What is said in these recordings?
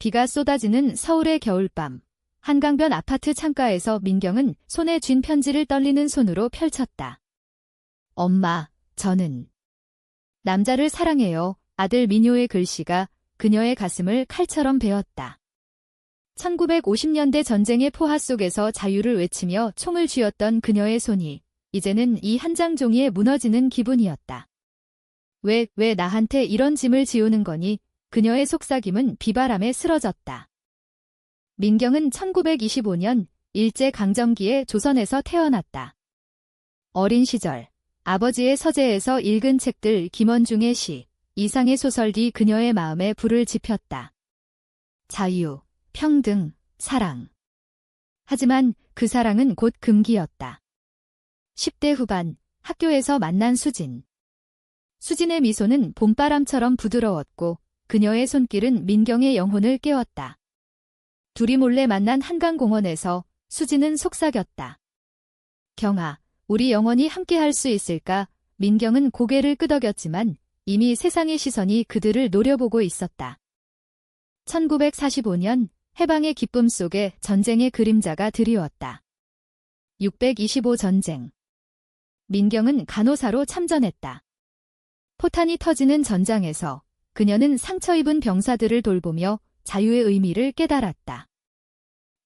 비가 쏟아지는 서울의 겨울밤. 한강변 아파트 창가에서 민경은 손에 쥔 편지를 떨리는 손으로 펼쳤다. 엄마, 저는 남자를 사랑해요. 아들 민효의 글씨가 그녀의 가슴을 칼처럼 베었다. 1950년대 전쟁의 포화 속에서 자유를 외치며 총을 쥐었던 그녀의 손이 이제는 이 한 장 종이에 무너지는 기분이었다. 왜 나한테 이런 짐을 지우는 거니? 그녀의 속삭임은 비바람에 쓰러졌다. 민경은 1925년 일제강점기에 조선에서 태어났다. 어린 시절 아버지의 서재에서 읽은 책들 김원중의 시, 이상의 소설 뒤 그녀의 마음에 불을 지폈다. 자유, 평등, 사랑. 하지만 그 사랑은 곧 금기였다. 10대 후반 학교에서 만난 수진. 수진의 미소는 봄바람처럼 부드러웠고 그녀의 손길은 민경의 영혼을 깨웠다. 둘이 몰래 만난 한강공원에서 수진은 속삭였다. 경아, 우리 영원히 함께할 수 있을까? 민경은 고개를 끄덕였지만 이미 세상의 시선이 그들을 노려보고 있었다. 1945년 해방의 기쁨 속에 전쟁의 그림자가 드리웠다. 625 전쟁. 민경은 간호사로 참전했다. 포탄이 터지는 전장에서 그녀는 상처 입은 병사들을 돌보며 자유의 의미를 깨달았다.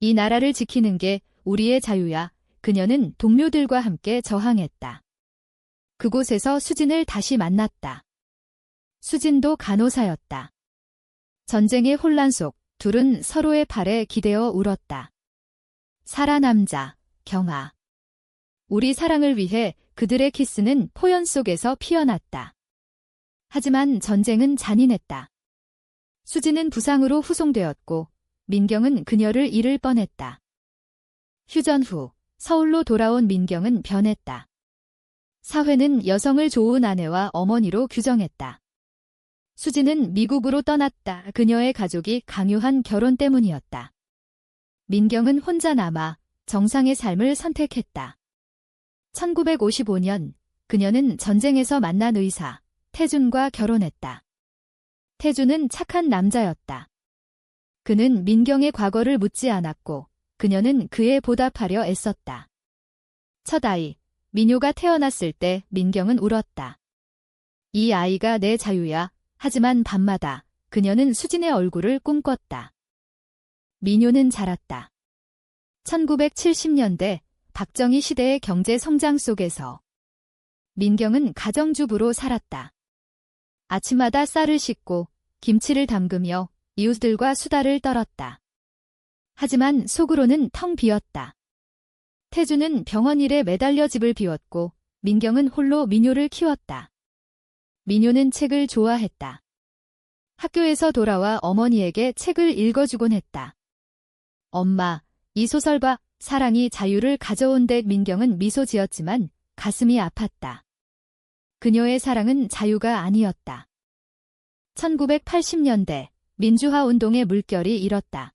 이 나라를 지키는 게 우리의 자유야. 그녀는 동료들과 함께 저항했다. 그곳에서 수진을 다시 만났다. 수진도 간호사였다. 전쟁의 혼란 속 둘은 서로의 팔에 기대어 울었다. 살아남자, 경아. 우리 사랑을 위해 그들의 키스는 포연 속에서 피어났다. 하지만 전쟁은 잔인했다. 수진은 부상으로 후송되었고 민경은 그녀를 잃을 뻔했다. 휴전 후 서울로 돌아온 민경은 변했다. 사회는 여성을 좋은 아내와 어머니로 규정했다. 수진은 미국으로 떠났다. 그녀의 가족이 강요한 결혼 때문이었다. 민경은 혼자 남아 정상의 삶을 선택했다. 1955년 그녀는 전쟁에서 만난 의사 태준과 결혼했다. 태준은 착한 남자였다. 그는 민경의 과거를 묻지 않았고 그녀는 그에 보답하려 애썼다. 첫 아이, 민효가 태어났을 때 민경은 울었다. 이 아이가 내 자유야. 하지만 밤마다 그녀는 수진의 얼굴을 꿈꿨다. 민효는 자랐다. 1970년대 박정희 시대의 경제 성장 속에서 민경은 가정주부로 살았다. 아침마다 쌀을 씻고 김치를 담그며 이웃들과 수다를 떨었다. 하지만 속으로는 텅 비었다. 태주는 병원 일에 매달려 집을 비웠고 민경은 홀로 민효를 키웠다. 민효는 책을 좋아했다. 학교에서 돌아와 어머니에게 책을 읽어주곤 했다. 엄마, 이 소설 봐. 사랑이 자유를 가져온대. 민경은 미소 지었지만 가슴이 아팠다. 그녀의 사랑은 자유가 아니었다. 1980년대 민주화 운동의 물결이 일었다.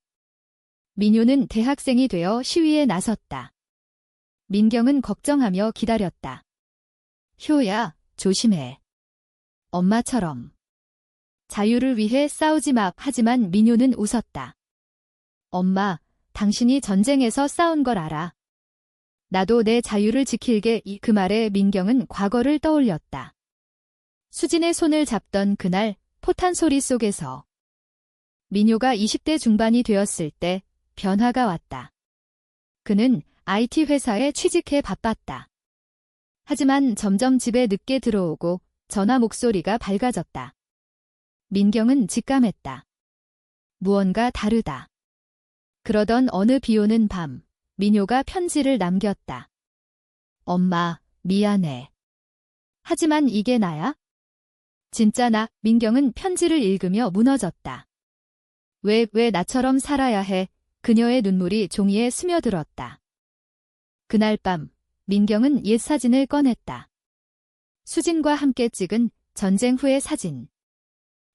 민효는 대학생이 되어 시위에 나섰다. 민경은 걱정하며 기다렸다. 효야, 조심해. 엄마처럼. 자유를 위해 싸우지 마. 하지만 민효는 웃었다. 엄마, 당신이 전쟁에서 싸운 걸 알아. 나도 내 자유를 지킬게. 그 말에 민경은 과거를 떠올렸다. 수진의 손을 잡던 그날 포탄 소리 속에서 민효가 20대 중반이 되었을 때 변화가 왔다. 그는 IT 회사에 취직해 바빴다. 하지만 점점 집에 늦게 들어오고 전화 목소리가 밝아졌다. 민경은 직감했다. 무언가 다르다. 그러던 어느 비오는 밤, 민효가 편지를 남겼다. 엄마, 미안해. 하지만 이게 나야? 진짜 나? 민경은 편지를 읽으며 무너졌다. 왜 나처럼 살아야 해? 그녀의 눈물이 종이에 스며들었다. 그날 밤, 민경은 옛 사진을 꺼냈다. 수진과 함께 찍은 전쟁 후의 사진.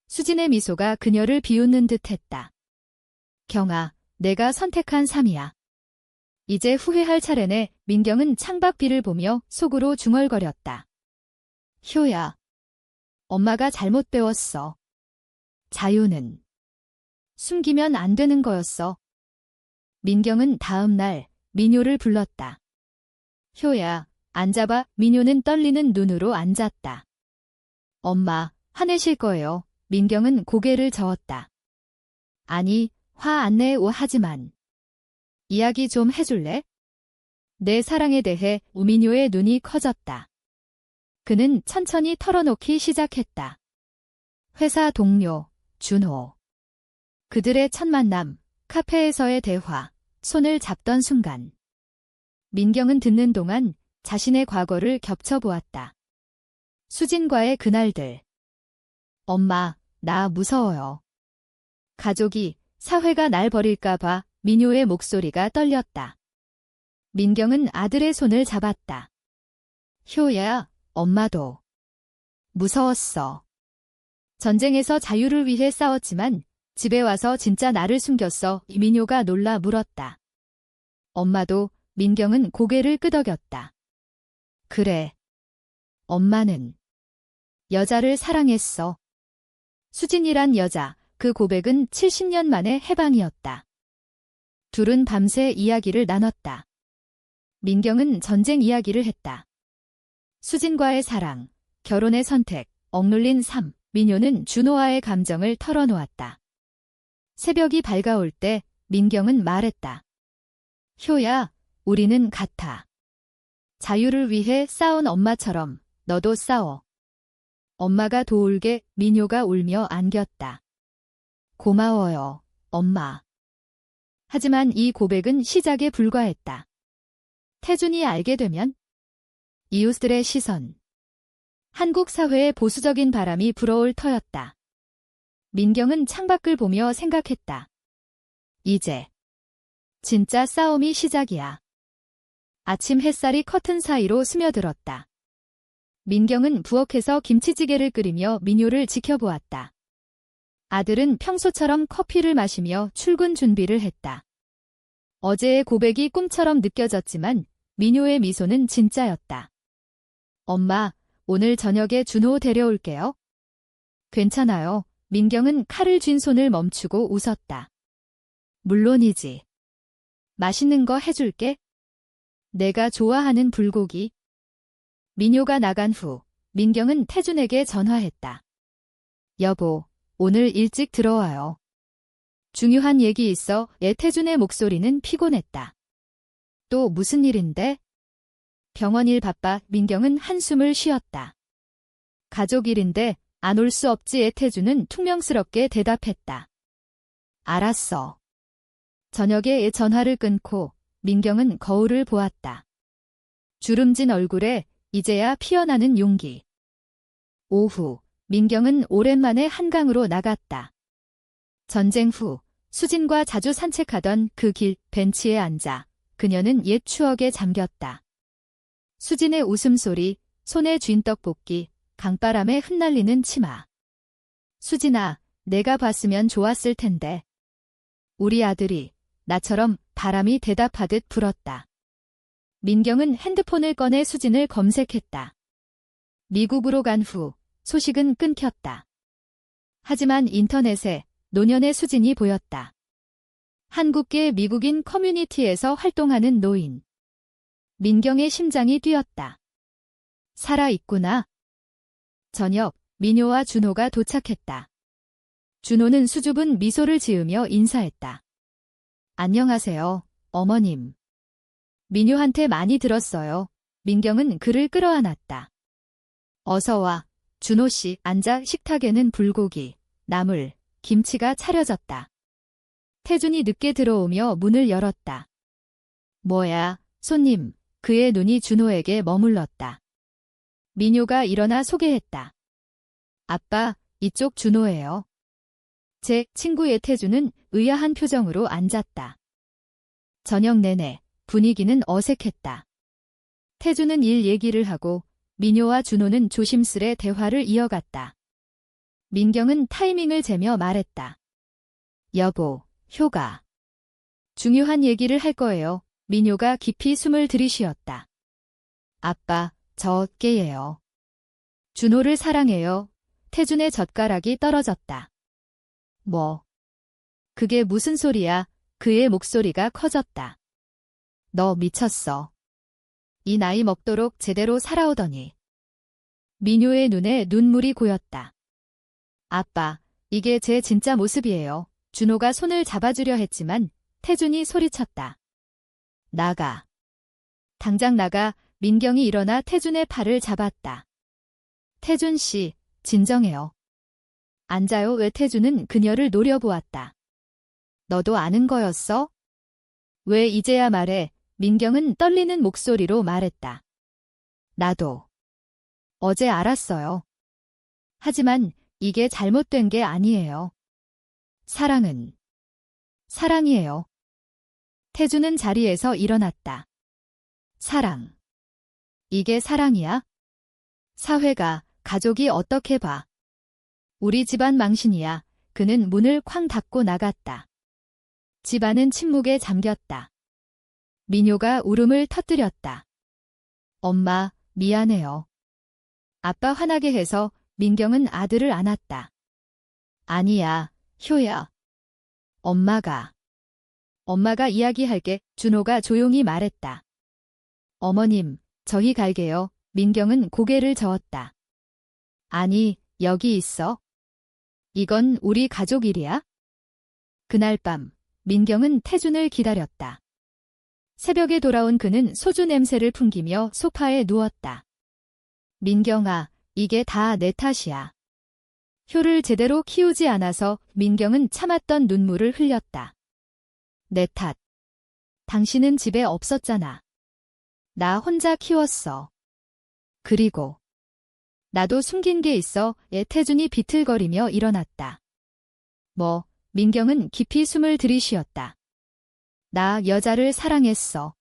수진의 미소가 그녀를 비웃는 듯했다. 경아, 내가 선택한 삶이야. 이제 후회할 차례네. 민경은 창밖비를 보며 속으로 중얼거렸다. 효야, 엄마가 잘못 배웠어. 자유는 숨기면 안 되는 거였어. 민경은 다음 날 민효를 불렀다. 효야, 앉아봐. 민효는 떨리는 눈으로 앉았다. 엄마, 화내실 거예요. 민경은 고개를 저었다. 아니, 화 안 내오 하지만. 이야기 좀 해줄래? 내 사랑에 대해 우민효의 눈이 커졌다. 그는 천천히 털어놓기 시작했다. 회사 동료, 준호. 그들의 첫 만남, 카페에서의 대화, 손을 잡던 순간. 민경은 듣는 동안 자신의 과거를 겹쳐보았다. 수진과의 그날들. 엄마, 나 무서워요. 가족이, 사회가 날 버릴까봐 민효의 목소리가 떨렸다. 민경은 아들의 손을 잡았다. 효야, 엄마도 무서웠어. 전쟁에서 자유를 위해 싸웠지만 집에 와서 진짜 나를 숨겼어. 민효가 놀라 물었다. 엄마도. 민경은 고개를 끄덕였다. 그래. 엄마는 여자를 사랑했어. 수진이란 여자, 그 고백은 70년 만의 해방이었다. 둘은 밤새 이야기를 나눴다. 민경은 전쟁 이야기를 했다. 수진과의 사랑, 결혼의 선택, 억눌린 삶, 민효는 준호와의 감정을 털어놓았다. 새벽이 밝아올 때 민경은 말했다. 효야, 우리는 같아. 자유를 위해 싸운 엄마처럼 너도 싸워. 엄마가 도울게. 민효가 울며 안겼다. 고마워요, 엄마. 하지만 이 고백은 시작에 불과했다. 태준이 알게 되면? 이웃들의 시선. 한국 사회의 보수적인 바람이 불어올 터였다. 민경은 창밖을 보며 생각했다. 이제 진짜 싸움이 시작이야. 아침 햇살이 커튼 사이로 스며들었다. 민경은 부엌에서 김치찌개를 끓이며 민효를 지켜보았다. 아들은 평소처럼 커피를 마시며 출근 준비를 했다. 어제의 고백이 꿈처럼 느껴졌지만 민효의 미소는 진짜였다. 엄마, 오늘 저녁에 준호 데려올게요. 괜찮아요. 민경은 칼을 쥔 손을 멈추고 웃었다. 물론이지. 맛있는 거 해줄게. 내가 좋아하는 불고기. 민효가 나간 후 민경은 태준에게 전화했다. 여보, 오늘 일찍 들어와요. 중요한 얘기 있어. 태준의 목소리는 피곤했다. 또 무슨 일인데? 병원 일 바빠. 민경은 한숨을 쉬었다. 가족 일인데 안 올 수 없지. 태준은 퉁명스럽게 대답했다. 알았어. 저녁에 전화를 끊고 민경은 거울을 보았다. 주름진 얼굴에 이제야 피어나는 용기. 오후, 민경은 오랜만에 한강으로 나갔다. 전쟁 후 수진과 자주 산책하던 그 길 벤치에 앉아 그녀는 옛 추억에 잠겼다. 수진의 웃음소리, 손에 쥔 떡볶이, 강바람에 흩날리는 치마. 수진아, 내가 봤으면 좋았을 텐데. 우리 아들이 나처럼 바람이 대답하듯 불었다. 민경은 핸드폰을 꺼내 수진을 검색했다. 미국으로 간 후 소식은 끊겼다. 하지만 인터넷에 노년의 수진이 보였다. 한국계 미국인 커뮤니티에서 활동하는 노인. 민경의 심장이 뛰었다. 살아있구나. 저녁, 민효와 준호가 도착했다. 준호는 수줍은 미소를 지으며 인사했다. 안녕하세요, 어머님. 민효한테 많이 들었어요. 민경은 그를 끌어안았다. 어서 와. 준호 씨. 앉아. 식탁에는 불고기, 나물, 김치가 차려졌다. 태준이 늦게 들어오며 문을 열었다. 뭐야, 손님. 그의 눈이 준호에게 머물렀다. 민효가 일어나 소개했다. 아빠, 이쪽 준호예요. 제 친구의 태준은 의아한 표정으로 앉았다. 저녁 내내 분위기는 어색했다. 태준은 일 얘기를 하고 민효와 준호는 조심스레 대화를 이어갔다. 민경은 타이밍을 재며 말했다. 여보, 효가 중요한 얘기를 할 거예요. 민효가 깊이 숨을 들이쉬었다. 아빠, 저 깨예요. 준호를 사랑해요. 태준의 젓가락이 떨어졌다. 뭐? 그게 무슨 소리야? 그의 목소리가 커졌다. 너 미쳤어. 이 나이 먹도록 제대로 살아오더니. 민효의 눈에 눈물이 고였다. 아빠, 이게 제 진짜 모습이에요. 준호가 손을 잡아주려 했지만 태준이 소리쳤다. 나가. 당장 나가. 민경이 일어나 태준의 팔을 잡았다. 태준 씨, 진정해요. 앉아요. 왜? 태준은 그녀를 노려보았다. 너도 아는 거였어? 왜 이제야 말해? 민경은 떨리는 목소리로 말했다. 나도. 어제 알았어요. 하지만 이게 잘못된 게 아니에요. 사랑은 사랑이에요. 태준은 자리에서 일어났다. 사랑. 이게 사랑이야? 사회가, 가족이 어떻게 봐? 우리 집안 망신이야. 그는 문을 쾅 닫고 나갔다. 집안은 침묵에 잠겼다. 민효가 울음을 터뜨렸다. 엄마, 미안해요. 아빠 화나게 해서. 민경은 아들을 안았다. 아니야, 효야. 엄마가 이야기할게. 준호가 조용히 말했다. 어머님, 저희 갈게요. 민경은 고개를 저었다. 아니, 여기 있어. 이건 우리 가족 일이야. 그날 밤, 민경은 태준을 기다렸다. 새벽에 돌아온 그는 소주 냄새를 풍기며 소파에 누웠다. 민경아, 이게 다 내 탓이야. 효를 제대로 키우지 않아서. 민경은 참았던 눈물을 흘렸다. 내 탓. 당신은 집에 없었잖아. 나 혼자 키웠어. 그리고 나도 숨긴 게 있어. 태준이 비틀거리며 일어났다. 뭐? 민경은 깊이 숨을 들이쉬었다. 나 여자를 사랑했어.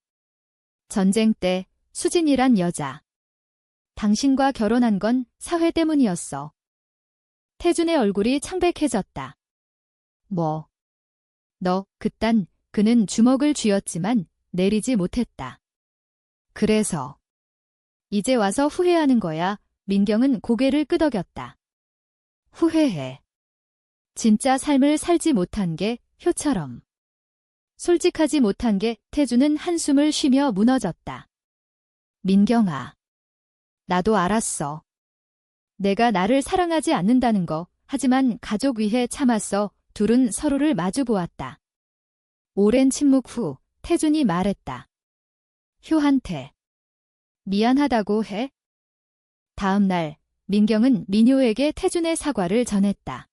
전쟁 때 수진이란 여자. 당신과 결혼한 건 사회 때문이었어. 태준의 얼굴이 창백해졌다. 뭐? 너, 그딴. 그는 주먹을 쥐었지만 내리지 못했다. 그래서 이제 와서 후회하는 거야. 민경은 고개를 끄덕였다. 후회해. 진짜 삶을 살지 못한 게. 효처럼. 솔직하지 못한 게. 태준은 한숨을 쉬며 무너졌다. 민경아. 나도 알았어. 내가 나를 사랑하지 않는다는 거. 하지만 가족 위해 참았어. 둘은 서로를 마주보았다. 오랜 침묵 후 태준이 말했다. 효한테 미안하다고 해? 다음 날 민경은 민효에게 태준의 사과를 전했다.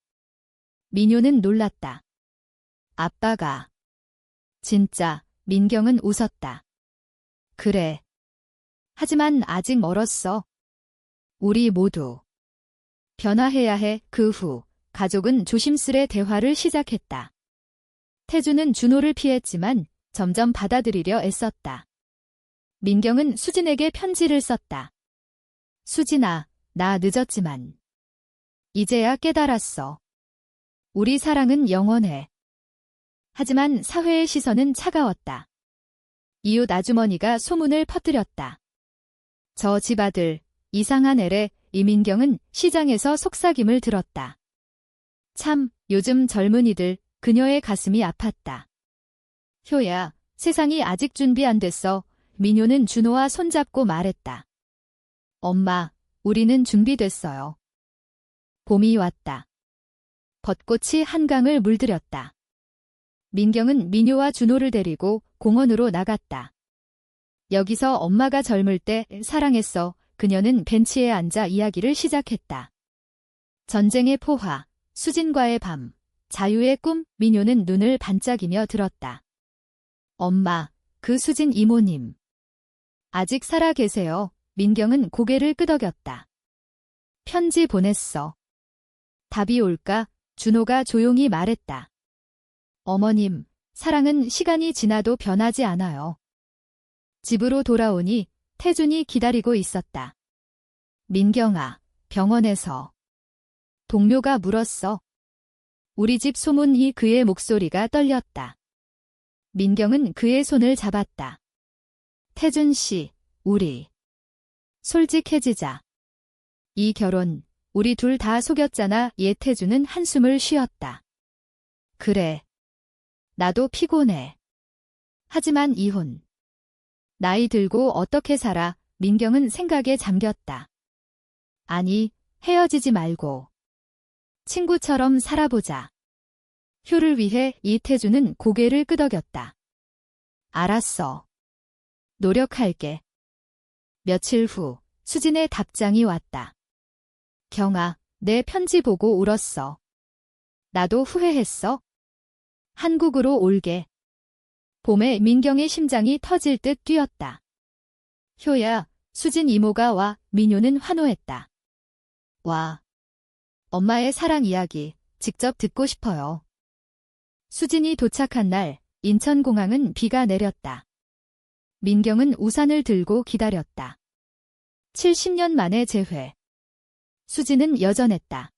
민효는 놀랐다. 아빠가. 진짜. 민경은 웃었다. 그래. 하지만 아직 멀었어. 우리 모두 변화해야 해. 그 후 가족은 조심스레 대화를 시작했다. 태준은 준호를 피했지만 점점 받아들이려 애썼다. 민경은 수진에게 편지를 썼다. 수진아, 나 늦었지만 이제야 깨달았어. 우리 사랑은 영원해. 하지만 사회의 시선은 차가웠다. 이웃 아주머니가 소문을 퍼뜨렸다. 저 집 아들, 이상한 애래. 이민경은 시장에서 속삭임을 들었다. 참, 요즘 젊은이들. 그녀의 가슴이 아팠다. 효야, 세상이 아직 준비 안 됐어. 민효는 준호와 손잡고 말했다. 엄마, 우리는 준비됐어요. 봄이 왔다. 벚꽃이 한강을 물들였다. 민경은 민효와 준호를 데리고 공원으로 나갔다. 여기서 엄마가 젊을 때 사랑했어. 그녀는 벤치에 앉아 이야기를 시작했다. 전쟁의 포화, 수진과의 밤, 자유의 꿈. 민효는 눈을 반짝이며 들었다. 엄마, 그 수진 이모님. 아직 살아 계세요. 민경은 고개를 끄덕였다. 편지 보냈어. 답이 올까? 준호가 조용히 말했다. 어머님, 사랑은 시간이 지나도 변하지 않아요. 집으로 돌아오니 태준이 기다리고 있었다. 민경아, 병원에서. 동료가 물었어. 우리 집 소문이. 그의 목소리가 떨렸다. 민경은 그의 손을 잡았다. 태준 씨, 우리 솔직해지자. 이 결혼, 우리 둘 다 속였잖아. 태준은 한숨을 쉬었다. 그래. 나도 피곤해. 하지만 이혼. 나이 들고 어떻게 살아? 민경은 생각에 잠겼다. 아니, 헤어지지 말고. 친구처럼 살아보자. 효를 위해 이태주는 고개를 끄덕였다. 알았어. 노력할게. 며칠 후 수진의 답장이 왔다. 경아, 내 편지 보고 울었어. 나도 후회했어. 한국으로 올게. 봄에 민경의 심장이 터질 듯 뛰었다. 효야, 수진 이모가 와. 민효는 환호했다. 와. 엄마의 사랑 이야기 직접 듣고 싶어요. 수진이 도착한 날 인천공항은 비가 내렸다. 민경은 우산을 들고 기다렸다. 70년 만에 재회. 수진은 여전했다.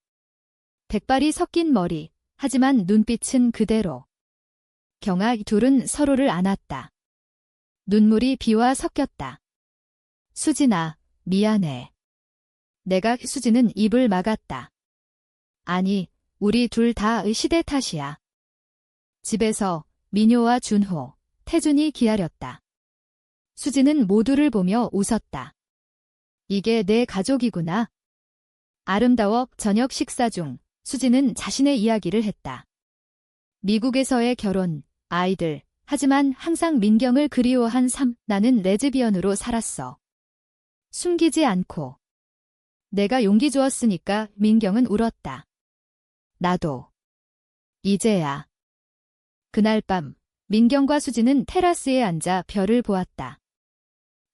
백발이 섞인 머리, 하지만 눈빛은 그대로. 경아, 둘은 서로를 안았다. 눈물이 비와 섞였다. 수진아, 미안해. 수진은 입을 막았다. 아니, 우리 둘 다 시대 탓이야. 집에서 민효와 준호, 태준이 기다렸다. 수진은 모두를 보며 웃었다. 이게 내 가족이구나. 아름다워. 저녁 식사 중 수진은 자신의 이야기를 했다. 미국에서의 결혼, 아이들, 하지만 항상 민경을 그리워한 삶. 나는 레즈비언으로 살았어. 숨기지 않고. 내가 용기 주었으니까. 민경은 울었다. 나도. 이제야. 그날 밤 민경과 수진은 테라스에 앉아 별을 보았다.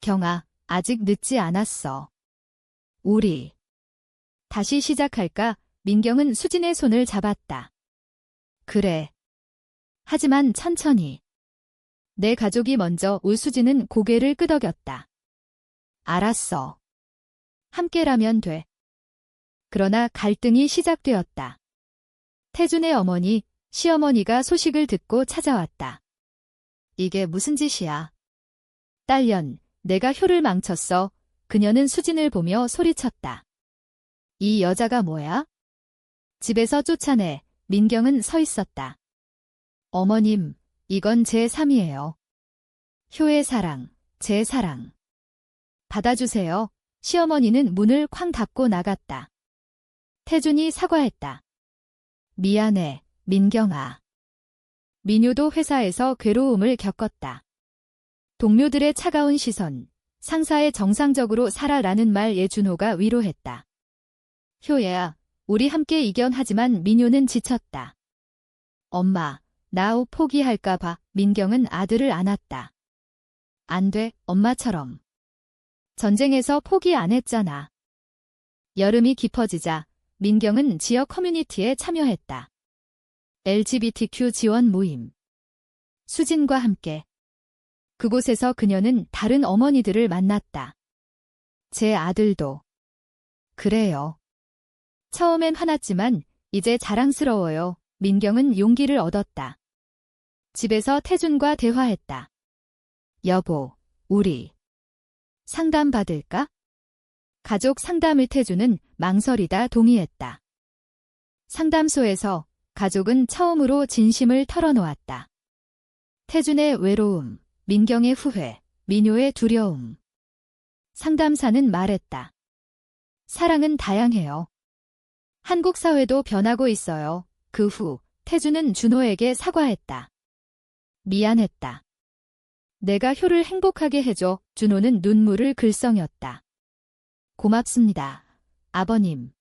경아, 아직 늦지 않았어. 우리 다시 시작할까? 민경은 수진의 손을 잡았다. 그래. 하지만 천천히. 내 가족이 먼저. 수진은 고개를 끄덕였다. 알았어. 함께라면 돼. 그러나 갈등이 시작되었다. 태준의 어머니, 시어머니가 소식을 듣고 찾아왔다. 이게 무슨 짓이야? 딸년, 내가 효를 망쳤어. 그녀는 수진을 보며 소리쳤다. 이 여자가 뭐야? 집에서 쫓아내. 민경은 서 있었다. 어머님, 이건 제 삶이에요. 효의 사랑, 제 사랑. 받아주세요. 시어머니는 문을 쾅 닫고 나갔다. 태준이 사과했다. 미안해, 민경아. 민효도 회사에서 괴로움을 겪었다. 동료들의 차가운 시선, 상사의 정상적으로 살아라는 말. 준호가 위로했다. 효야, 우리 함께 이겨하지만 민효는 지쳤다. 엄마, 나 포기할까 봐. 민경은 아들을 안았다. 안 돼, 엄마처럼. 전쟁에서 포기 안 했잖아. 여름이 깊어지자 민경은 지역 커뮤니티에 참여했다. LGBTQ 지원 모임. 수진과 함께. 그곳에서 그녀는 다른 어머니들을 만났다. 제 아들도. 그래요. 처음엔 화났지만 이제 자랑스러워요. 민경은 용기를 얻었다. 집에서 태준과 대화했다. 여보, 우리 상담 받을까? 가족 상담을. 태준은 망설이다 동의했다. 상담소에서 가족은 처음으로 진심을 털어놓았다. 태준의 외로움, 민경의 후회, 민효의 두려움. 상담사는 말했다. 사랑은 다양해요. 한국 사회도 변하고 있어요. 그 후 태준은 준호에게 사과했다. 미안했다. 내가 효를 행복하게 해줘. 준호는 눈물을 글썽였다. 고맙습니다, 아버님.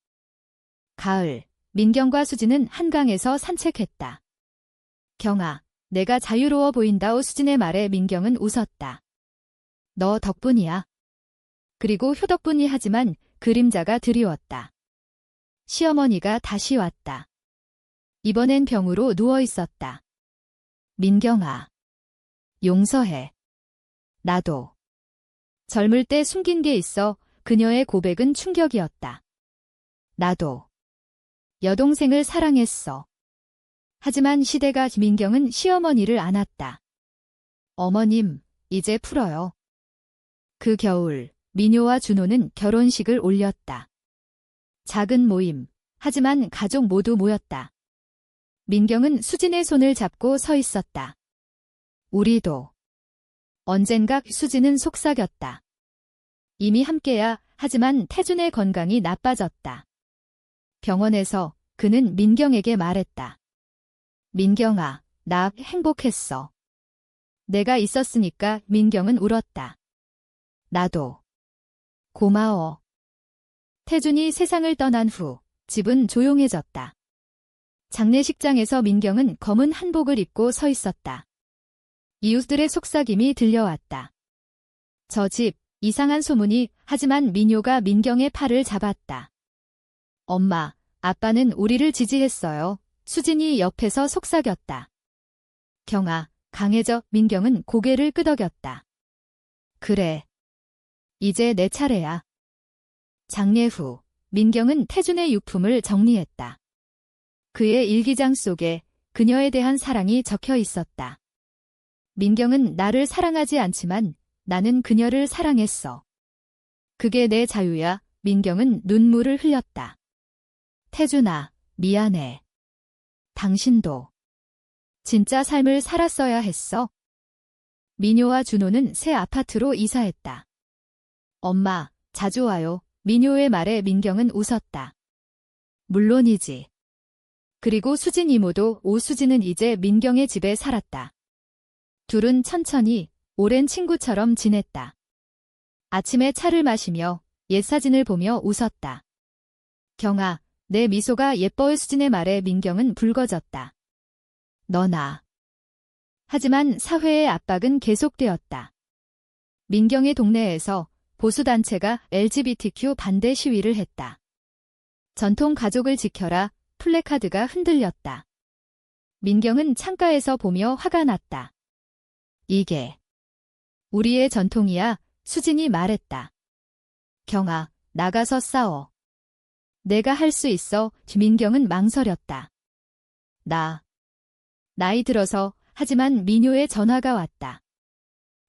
가을, 민경과 수진은 한강에서 산책했다. 경아, 내가 자유로워 보인다. 수진의 말에 민경은 웃었다. 너 덕분이야. 그리고 효 덕분이. 하지만 그림자가 드리웠다. 시어머니가 다시 왔다. 이번엔 병으로 누워 있었다. 민경아. 용서해. 나도. 젊을 때 숨긴 게 있어. 그녀의 고백은 충격이었다. 나도. 여동생을 사랑했어. 하지만 시대가. 민경은 시어머니를 안았다. 어머님, 이제 풀어요. 그 겨울, 민효와 준호는 결혼식을 올렸다. 작은 모임, 하지만 가족 모두 모였다. 민경은 수진의 손을 잡고 서 있었다. 우리도. 언젠가 수진은 속삭였다. 이미 함께야. 하지만 태준의 건강이 나빠졌다. 병원에서 그는 민경에게 말했다. 민경아, 나 행복했어. 내가 있었으니까. 민경은 울었다. 나도. 고마워. 태준이 세상을 떠난 후 집은 조용해졌다. 장례식장에서 민경은 검은 한복을 입고 서 있었다. 이웃들의 속삭임이 들려왔다. 저 집, 이상한 소문이. 하지만 민효가 민경의 팔을 잡았다. 엄마, 아빠는 우리를 지지했어요. 수진이 옆에서 속삭였다. 경아, 강해져. 민경은 고개를 끄덕였다. 그래. 이제 내 차례야. 장례 후, 민경은 태준의 유품을 정리했다. 그의 일기장 속에 그녀에 대한 사랑이 적혀 있었다. 민경은 나를 사랑하지 않지만 나는 그녀를 사랑했어. 그게 내 자유야. 민경은 눈물을 흘렸다. 태준아, 미안해. 당신도 진짜 삶을 살았어야 했어. 민효와 준호는 새 아파트로 이사했다. 엄마, 자주 와요. 민효의 말에 민경은 웃었다. 물론이지. 그리고 수진 이모도. 오수진은 이제 민경의 집에 살았다. 둘은 천천히 오랜 친구처럼 지냈다. 아침에 차를 마시며 옛 사진을 보며 웃었다. 경아, 내 미소가 예뻐요. 수진의 말에 민경은 붉어졌다. 너나. 하지만 사회의 압박은 계속되었다. 민경의 동네에서 보수단체가 LGBTQ 반대 시위를 했다. 전통 가족을 지켜라. 플래카드가 흔들렸다. 민경은 창가에서 보며 화가 났다. 이게 우리의 전통이야. 수진이 말했다. 경아, 나가서 싸워. 내가 할 수 있어. 민경은 망설였다. 나이 들어서. 하지만 민효의 전화가 왔다.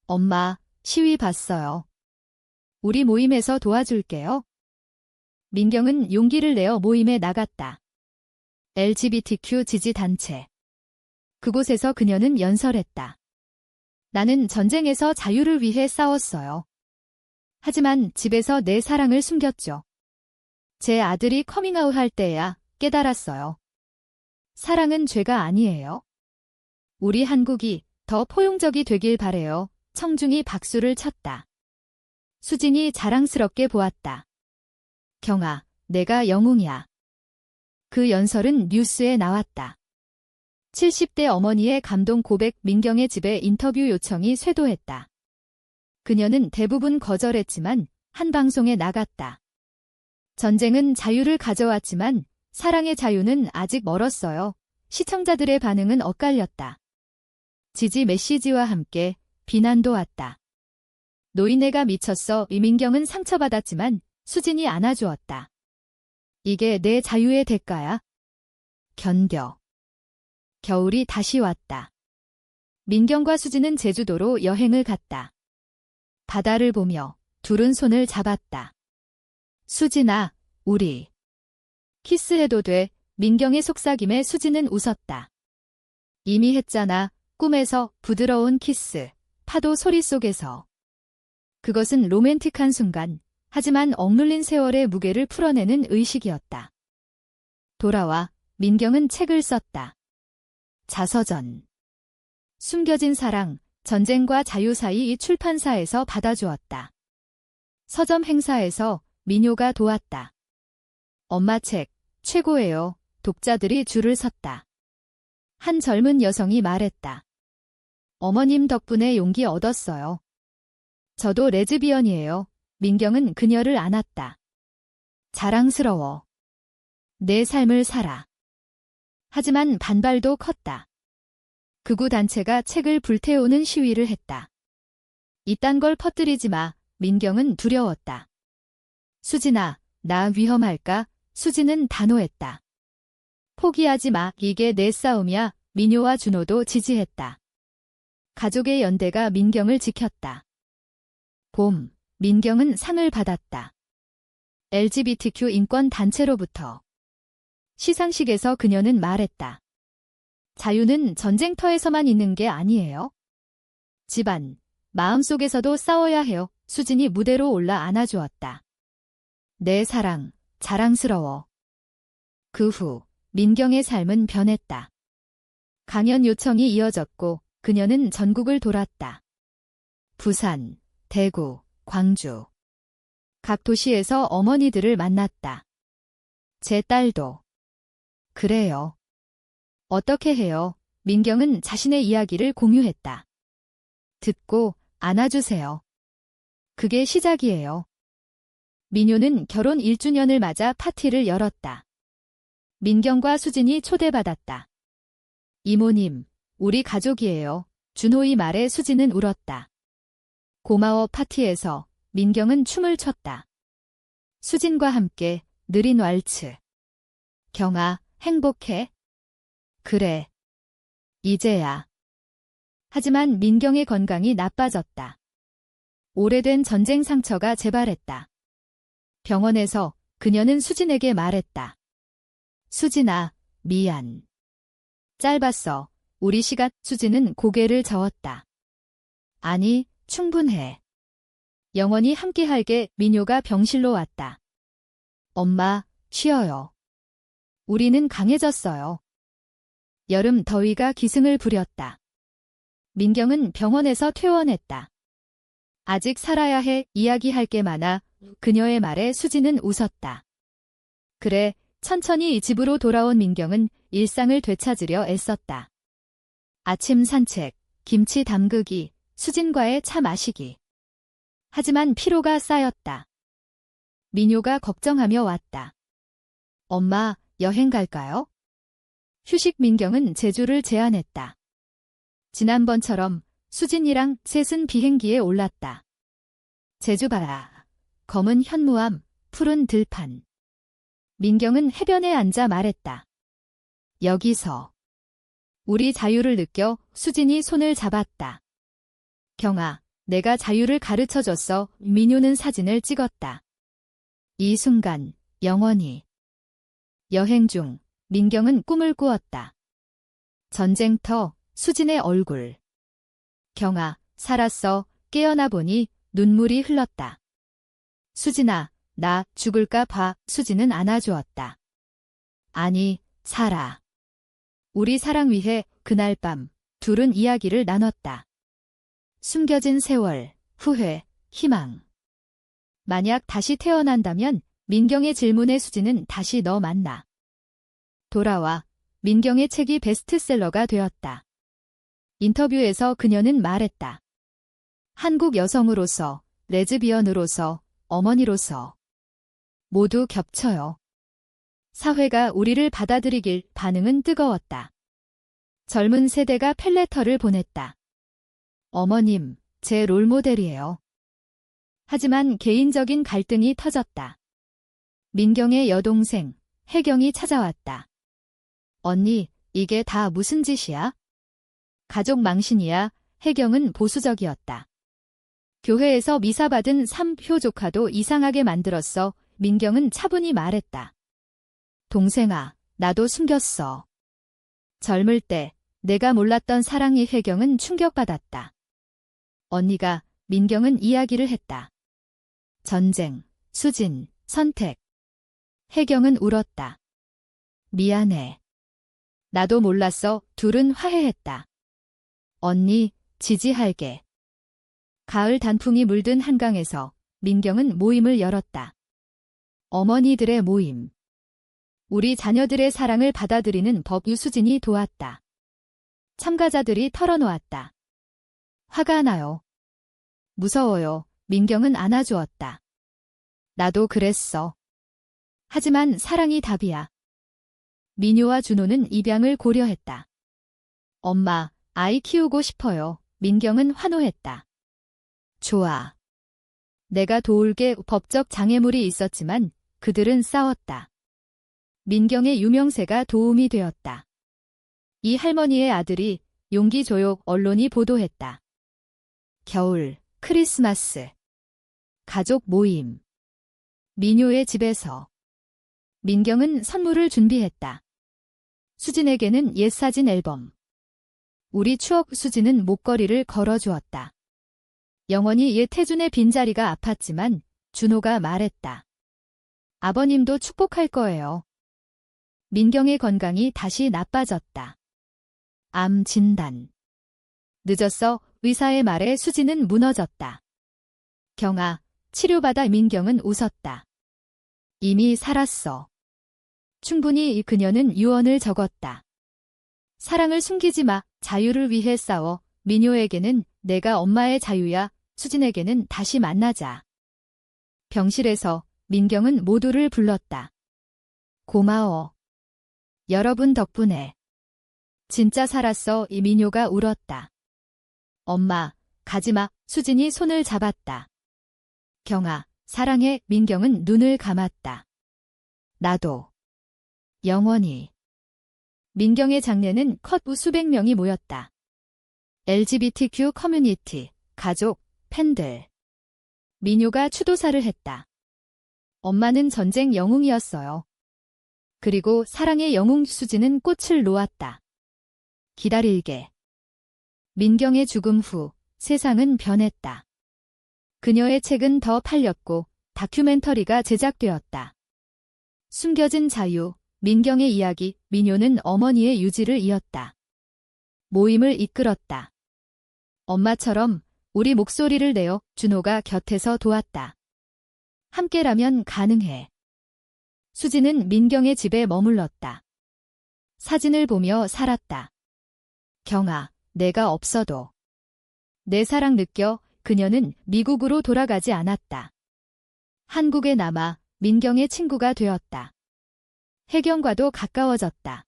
엄마, 시위 봤어요. 우리 모임에서 도와줄게요. 민경은 용기를 내어 모임에 나갔다. LGBTQ 지지단체. 그곳에서 그녀는 연설했다. 나는 전쟁에서 자유를 위해 싸웠어요. 하지만 집에서 내 사랑을 숨겼죠. 제 아들이 커밍아웃 할 때야 깨달았어요. 사랑은 죄가 아니에요. 우리 한국이 더 포용적이 되길 바래요. 청중이 박수를 쳤다. 수진이 자랑스럽게 보았다. 경아, 내가 영웅이야. 그 연설은 뉴스에 나왔다. 70대 어머니의 감동 고백. 민경의 집에 인터뷰 요청이 쇄도했다. 그녀는 대부분 거절했지만 한 방송에 나갔다. 전쟁은 자유를 가져왔지만 사랑의 자유는 아직 멀었어요. 시청자들의 반응은 엇갈렸다. 지지 메시지와 함께 비난도 왔다. 노인네가 미쳤어. 이민경은 상처받았지만 수진이 안아주었다. 이게 내 자유의 대가야. 견뎌. 겨울이 다시 왔다. 민경과 수진은 제주도로 여행을 갔다. 바다를 보며 둘은 손을 잡았다. 수진아, 우리 키스해도 돼. 민경의 속삭임에 수진은 웃었다. 이미 했잖아. 꿈에서 부드러운 키스, 파도 소리 속에서. 그것은 로맨틱한 순간, 하지만 억눌린 세월의 무게를 풀어내는 의식이었다. 돌아와. 민경은 책을 썼다. 자서전. 숨겨진 사랑, 전쟁과 자유 사이. 이 출판사에서 받아주었다. 서점 행사에서 민효가 도왔다. 엄마 책, 최고예요. 독자들이 줄을 섰다. 한 젊은 여성이 말했다. 어머님 덕분에 용기 얻었어요. 저도 레즈비언이에요. 민경은 그녀를 안았다. 자랑스러워. 내 삶을 살아. 하지만 반발도 컸다. 극우 단체가 책을 불태우는 시위를 했다. 이딴 걸 퍼뜨리지 마. 민경은 두려웠다. 수진아, 나 위험할까? 수진은 단호했다. 포기하지 마. 이게 내 싸움이야. 민효와 준호도 지지했다. 가족의 연대가 민경을 지켰다. 봄, 민경은 상을 받았다. LGBTQ 인권 단체로부터. 시상식에서 그녀는 말했다. 자유는 전쟁터에서만 있는 게 아니에요. 집안, 마음속에서도 싸워야 해요. 수진이 무대로 올라 안아주었다. 내 사랑, 자랑스러워. 그 후 민경의 삶은 변했다. 강연 요청이 이어졌고 그녀는 전국을 돌았다. 부산, 대구, 광주. 각 도시에서 어머니들을 만났다. 제 딸도. 그래요. 어떻게 해요? 민경은 자신의 이야기를 공유했다. 듣고 안아주세요. 그게 시작이에요. 민효는 결혼 1주년을 맞아 파티를 열었다. 민경과 수진이 초대받았다. 이모님, 우리 가족이에요. 준호의 말에 수진은 울었다. 고마워. 파티에서 민경은 춤을 췄다. 수진과 함께 느린 왈츠. 경아, 행복해? 그래. 이제야. 하지만 민경의 건강이 나빠졌다. 오래된 전쟁 상처가 재발했다. 병원에서 그녀는 수진에게 말했다. 수진아, 미안. 짧았어. 우리 시간. 수진은 고개를 저었다. 아니, 충분해. 영원히 함께할게. 민효가 병실로 왔다. 엄마, 쉬어요. 우리는 강해졌어요. 여름 더위가 기승을 부렸다. 민경은 병원에서 퇴원했다. 아직 살아야 해. 이야기할 게 많아. 그녀의 말에 수진은 웃었다. 그래, 천천히 집으로 돌아온 민경은 일상을 되찾으려 애썼다. 아침 산책, 김치 담그기, 수진과의 차 마시기. 하지만 피로가 쌓였다. 민효가 걱정하며 왔다. 엄마, 여행 갈까요? 휴식. 민경은 제주를 제안했다. 지난번처럼 수진이랑 셋은 비행기에 올랐다. 제주 바다, 검은 현무암, 푸른 들판. 민경은 해변에 앉아 말했다. 여기서 우리 자유를 느껴. 수진이 손을 잡았다. 경아, 내가 자유를 가르쳐줬어. 민효는 사진을 찍었다. 이 순간, 영원히. 여행 중, 민경은 꿈을 꾸었다. 전쟁터, 수진의 얼굴. 경아, 살았어. 깨어나 보니 눈물이 흘렀다. 수진아, 나 죽을까 봐. 수진은 안아주었다. 아니, 살아. 우리 사랑 위해. 그날 밤 둘은 이야기를 나눴다. 숨겨진 세월, 후회, 희망. 만약 다시 태어난다면? 민경의 질문에 수진은 다시 너 만나. 돌아와. 민경의 책이 베스트셀러가 되었다. 인터뷰에서 그녀는 말했다. 한국 여성으로서, 레즈비언으로서, 어머니로서 모두 겹쳐요. 사회가 우리를 받아들이길. 반응은 뜨거웠다. 젊은 세대가 펠레터를 보냈다. 어머님, 제 롤모델이에요. 하지만 개인적인 갈등이 터졌다. 민경의 여동생, 혜경이 찾아왔다. 언니, 이게 다 무슨 짓이야? 가족 망신이야. 혜경은 보수적이었다. 교회에서 미사 받은 3표 조카도 이상하게 만들었어. 민경은 차분히 말했다. 동생아, 나도 숨겼어. 젊을 때 내가 몰랐던 사랑이. 혜경은 충격받았다. 언니가. 민경은 이야기를 했다. 전쟁, 수진, 선택. 혜경은 울었다. 미안해. 나도 몰랐어. 둘은 화해했다. 언니, 지지할게. 가을 단풍이 물든 한강에서 민경은 모임을 열었다. 어머니들의 모임. 우리 자녀들의 사랑을 받아들이는 법. 유수진이 도왔다. 참가자들이 털어놓았다. 화가 나요. 무서워요. 민경은 안아주었다. 나도 그랬어. 하지만 사랑이 답이야. 민효와 준호는 입양을 고려했다. 엄마, 아이 키우고 싶어요. 민경은 환호했다. 좋아. 내가 도울게. 법적 장애물이 있었지만 그들은 싸웠다. 민경의 유명세가 도움이 되었다. 이 할머니의 아들이. 용기 줘요. 언론이 보도했다. 겨울, 크리스마스. 가족 모임. 민효의 집에서. 민경은 선물을 준비했다. 수진에게는 옛 사진 앨범. 우리 추억. 수진은 목걸이를 걸어주었다. 영원히 옛 태준의 빈자리가 아팠지만 준호가 말했다. 아버님도 축복할 거예요. 민경의 건강이 다시 나빠졌다. 암 진단. 늦었어. 의사의 말에 수진은 무너졌다. 경아, 치료받아. 민경은 웃었다. 이미 살았어. 충분히. 그녀는 유언을 적었다. 사랑을 숨기지 마. 자유를 위해 싸워. 민효에게는 내가 엄마의 자유야. 수진에게는 다시 만나자. 병실에서 민경은 모두를 불렀다. 고마워. 여러분 덕분에. 진짜 살았어. 이 민효가 울었다. 엄마, 가지마. 수진이 손을 잡았다. 경아, 사랑해. 민경은 눈을 감았다. 나도. 영원히. 민경의 장례는 컷 후 수백 명이 모였다. LGBTQ 커뮤니티, 가족, 팬들. 민효가 추도사를 했다. 엄마는 전쟁 영웅이었어요. 그리고 사랑의 영웅. 수진은 꽃을 놓았다. 기다릴게. 민경의 죽음 후 세상은 변했다. 그녀의 책은 더 팔렸고 다큐멘터리가 제작되었다. 숨겨진 자유, 민경의 이야기. 민효는 어머니의 유지를 이었다. 모임을 이끌었다. 엄마처럼 우리 목소리를 내어. 준호가 곁에서 도왔다. 함께라면 가능해. 수진은 민경의 집에 머물렀다. 사진을 보며 살았다. 경아, 내가 없어도 내 사랑 느껴. 그녀는 미국으로 돌아가지 않았다. 한국에 남아 민경의 친구가 되었다. 혜경과도 가까워졌다.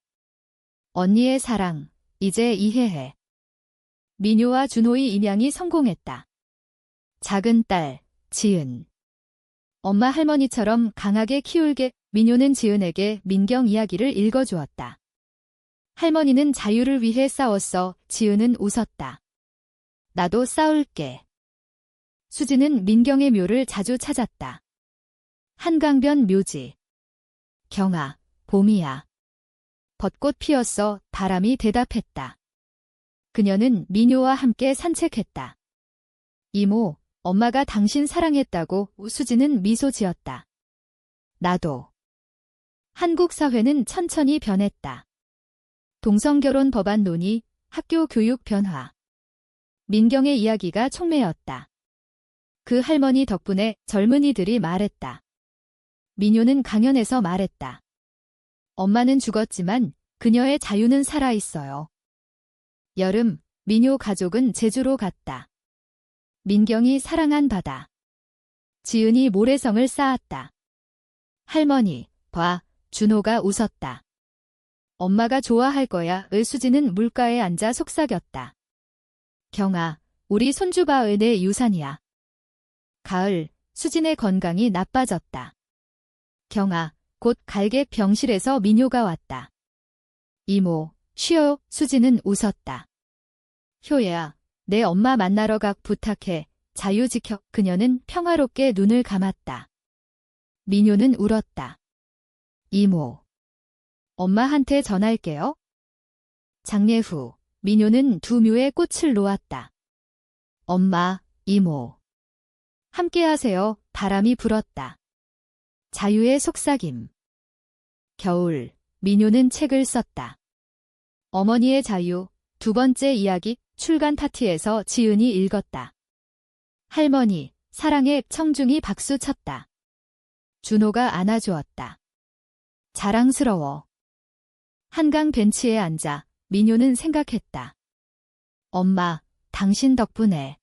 언니의 사랑, 이제 이해해. 민효와 준호의 입양이 성공했다. 작은 딸, 지은. 엄마 할머니처럼 강하게 키울게. 민효는 지은에게 민경 이야기를 읽어주었다. 할머니는 자유를 위해 싸웠어. 지은은 웃었다. 나도 싸울게. 수진은 민경의 묘를 자주 찾았다. 한강변 묘지. 경아, 봄이야. 벚꽃 피었어. 바람이 대답했다. 그녀는 민효와 함께 산책했다. 이모, 엄마가 당신 사랑했다고. 수진은 미소 지었다. 나도. 한국 사회는 천천히 변했다. 동성결혼 법안 논의, 학교 교육 변화. 민경의 이야기가 촉매였다. 그 할머니 덕분에 젊은이들이 말했다. 민효는 강연에서 말했다. 엄마는 죽었지만 그녀의 자유는 살아있어요. 여름, 민효 가족은 제주로 갔다. 민경이 사랑한 바다. 지은이 모래성을 쌓았다. 할머니, 봐. 준호가 웃었다. 엄마가 좋아할 거야. 수진은 물가에 앉아 속삭였다. 경아, 우리 손주 봐. 내 유산이야. 가을, 수진의 건강이 나빠졌다. 경아, 곧 갈게. 병실에서 민효가 왔다. 이모, 쉬어. 수진은 웃었다. 효야, 내 엄마 만나러 가. 부탁해. 자유 지켜. 그녀는 평화롭게 눈을 감았다. 민효는 울었다. 이모. 엄마한테 전할게요. 장례 후, 민효는 두 묘의 꽃을 놓았다. 엄마, 이모. 함께하세요. 바람이 불었다. 자유의 속삭임. 겨울, 민효는 책을 썼다. 어머니의 자유, 두 번째 이야기. 출간 파티에서 지은이 읽었다. 할머니, 사랑해. 청중이 박수 쳤다. 준호가 안아주었다. 자랑스러워. 한강 벤치에 앉아 민효는 생각했다. 엄마, 당신 덕분에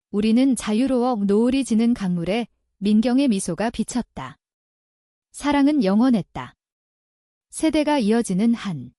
우리는 자유로워. 노을이 지는 강물에 민경의 미소가 비쳤다. 사랑은 영원했다. 세대가 이어지는 한